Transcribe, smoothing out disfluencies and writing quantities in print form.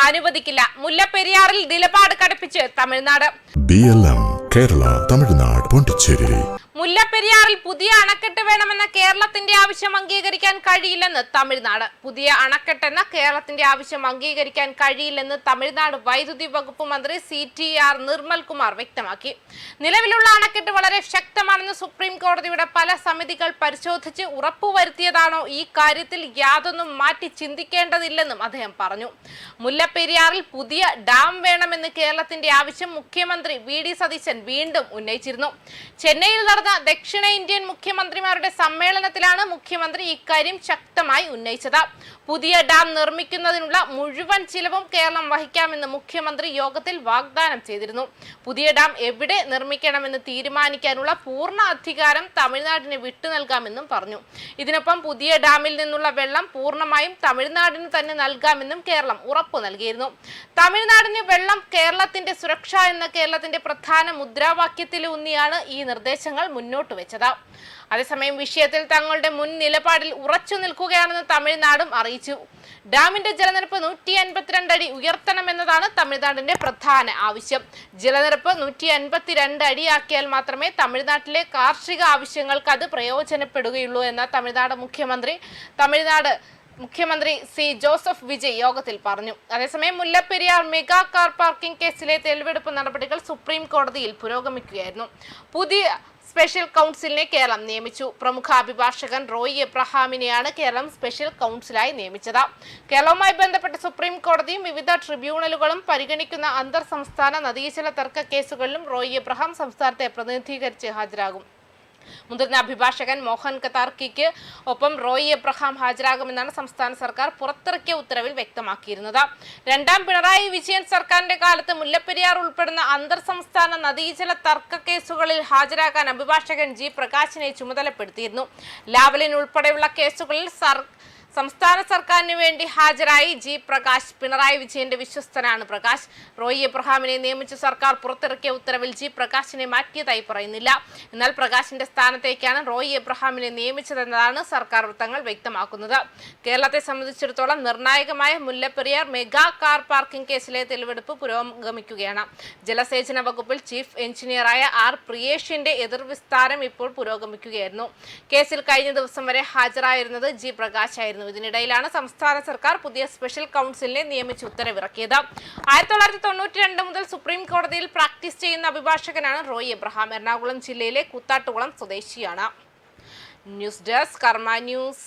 അനുവദിക്കില്ല. മുല്ലപ്പെരിയാറിൽ നിലപാട് കടുപ്പിച്ച് തമിഴ്നാട്. BLM കേരള, തമിഴ്നാട്, പോണ്ടിച്ചേരി. മുല്ലപ്പെരിയാറിൽ പുതിയ അണക്കെട്ട് വേണമെന്ന കേരളത്തിന്റെ ആവശ്യം അംഗീകരിക്കാൻ കഴിയില്ലെന്ന് തമിഴ്നാട്. പുതിയ അണക്കെട്ടെന്ന കേരളത്തിന്റെ ആവശ്യം അംഗീകരിക്കാൻ കഴിയില്ലെന്ന് തമിഴ്നാട് വൈദ്യുതി വകുപ്പ് മന്ത്രി CTR നിർമ്മൽ കുമാർ വ്യക്തമാക്കി. നിലവിലുള്ള അണക്കെട്ട് വളരെ ശക്തമാണെന്ന് സുപ്രീം കോടതിയുടെ പല സമിതികൾ പരിശോധിച്ച് ഉറപ്പുവരുത്തിയതാണോ? ഈ കാര്യത്തിൽ യാതൊന്നും മാറ്റി ചിന്തിക്കേണ്ടതില്ലെന്നും അദ്ദേഹം പറഞ്ഞു. മുല്ലപ്പെരിയാറിൽ പുതിയ ഡാം വേണമെന്ന് കേരളത്തിന്റെ ആവശ്യം മുഖ്യമന്ത്രി VD സതീശൻ വീണ്ടും ഉന്നയിച്ചിരുന്നു. ചെന്നൈയിൽ നടന്ന ദക്ഷിണേന്ത്യൻ മുഖ്യമന്ത്രിമാരുടെ സമ്മേളനത്തിലാണ് മുഖ്യമന്ത്രി ഇക്കാര്യം ശക്തമായി ഉന്നയിച്ചത്. പുതിയ ഡാം നിർമ്മിക്കുന്നതിനുള്ള മുഴുവൻ ചിലവും കേരളം വഹിക്കാമെന്ന് മുഖ്യമന്ത്രി യോഗത്തിൽ വാഗ്ദാനം ചെയ്തിരുന്നു. പുതിയ ഡാം എവിടെ നിർമ്മിക്കണമെന്ന് തീരുമാനിക്കാനുള്ള പൂർണ്ണ അധികാരം തമിഴ്നാടിന് വിട്ടു നൽകാമെന്നും പറഞ്ഞു. ഇതിനൊപ്പം പുതിയ ഡാമിൽ നിന്നുള്ള വെള്ളം പൂർണ്ണമായും തമിഴ്നാടിന് തന്നെ നൽകാമെന്നും കേരളം ഉറപ്പു നൽകിയിരുന്നു. തമിഴ്നാടിന് വെള്ളം കേരളത്തിന്റെ സുരക്ഷ എന്ന കേരളത്തിന്റെ പ്രധാന മുദ്രാവാക്യത്തിലൂന്നിയാണ് ഈ നിർദ്ദേശങ്ങൾ മുന്നോട്ട് വെച്ചത്. അതേസമയം വിഷയത്തിൽ തങ്ങളുടെ മുൻ നിലപാടിൽ ഉറച്ചു നിൽക്കുകയാണെന്ന് തമിഴ്നാടും അറിയിച്ചു. ഡാമിന്റെ ജലനിരപ്പ് 152 അടി ഉയർത്തണമെന്നതാണ് തമിഴ്നാടിന്റെ പ്രധാന ആവശ്യം. ജലനിരപ്പ് 152 അടിയാക്കിയാൽ മാത്രമേ തമിഴ്നാട്ടിലെ കാർഷിക ആവശ്യങ്ങൾക്ക് അത് പ്രയോജനപ്പെടുകയുള്ളൂ എന്ന് തമിഴ്നാട് മുഖ്യമന്ത്രി C. ജോസഫ് വിജയ് യോഗത്തിൽ പറഞ്ഞു. അതേസമയം മുല്ലപ്പെരിയാർ മെഗാ കാർ പാർക്കിംഗ് കേസിലെ തെളിവെടുപ്പ് നടപടികൾ സുപ്രീം കോടതിയിൽ പുരോഗമിക്കുകയായിരുന്നു. പുതിയ സ്പെഷ്യൽ കൗൺസിലിനെ കേരളം നിയമിച്ചു. പ്രമുഖ അഭിഭാഷകൻ റോയ് എബ്രഹാമിനെയാണ് കേരളം സ്പെഷ്യൽ കൗൺസിലായി നിയമിച്ചത്. കേരളവുമായി ബന്ധപ്പെട്ട് സുപ്രീം കോടതിയും വിവിധ ട്രിബ്യൂണലുകളും പരിഗണിക്കുന്ന അന്തർ സംസ്ഥാന നദീജല തർക്ക കേസുകളിലും റോയ് എബ്രഹാം സംസ്ഥാനത്തെ പ്രതിനിധീകരിച്ച് ഹാജരാകും. മുതിർന്ന അഭിഭാഷകൻ മോഹൻ കതാർക്കിക്ക് ഒപ്പം റോയ് എബ്രഹാം ഹാജരാകുമെന്നാണ് സംസ്ഥാന സർക്കാർ പുറത്തിറക്കിയ ഉത്തരവിൽ വ്യക്തമാക്കിയിരുന്നത്. രണ്ടാം പിണറായി വിജയൻ സർക്കാരിന്റെ കാലത്ത് മുല്ലപ്പെരിയാർ ഉൾപ്പെടുന്ന അന്തർ സംസ്ഥാന നദീജല തർക്ക കേസുകളിൽ ഹാജരാകാൻ അഭിഭാഷകൻ G. പ്രകാശിനെ ചുമതലപ്പെടുത്തിയിരുന്നു. ലാവലിൻ ഉൾപ്പെടെയുള്ള കേസുകളിൽ സംസ്ഥാന സർക്കാരിന് വേണ്ടി ഹാജരായി G. പ്രകാശ്. പിണറായി വിജയന്റെ വിശ്വസ്തനാണ് പ്രകാശ്. റോയ് എബ്രഹാമിനെ നിയമിച്ച് സർക്കാർ പുറത്തിറക്കിയ ഉത്തരവിൽ G. പ്രകാശിനെ മാറ്റിയതായി പറയുന്നില്ല. എന്നാൽ പ്രകാശിന്റെ സ്ഥാനത്തേക്കാണ് റോയ് എബ്രഹാമിനെ നിയമിച്ചതെന്നതാണ് സർക്കാർ വൃത്തങ്ങൾ വ്യക്തമാക്കുന്നത്. കേരളത്തെ സംബന്ധിച്ചിടത്തോളം നിർണായകമായ മുല്ലപ്പെരിയാർ മെഗാ കാർ പാർക്കിംഗ് കേസിലെ തെളിവെടുപ്പ് പുരോഗമിക്കുകയാണ്. ജലസേചന വകുപ്പിൽ ചീഫ് എഞ്ചിനീയറായ R. പ്രിയേഷിന്റെ എതിർവിസ്താരം ഇപ്പോൾ പുരോഗമിക്കുകയായിരുന്നു. കേസിൽ കഴിഞ്ഞ ദിവസം വരെ ഹാജരായിരുന്നത് G. പ്രകാശ് ആയിരുന്നു. ഇതിനിടയിലാണ് സംസ്ഥാന സർക്കാർ പുതിയ സ്പെഷ്യൽ കൗൺസിലിനെ നിയമിച്ച് ഉത്തരവിറക്കിയത്. 1992 മുതൽ സുപ്രീം കോടതിയിൽ പ്രാക്ടീസ് ചെയ്യുന്ന അഭിഭാഷകനാണ് റോയ് എബ്രഹാം. എറണാകുളം ജില്ലയിലെ കൂത്താട്ടുകുളം സ്വദേശിയാണ്. ന്യൂസ് ഡെസ്ക് കർമ്മ ന്യൂസ്.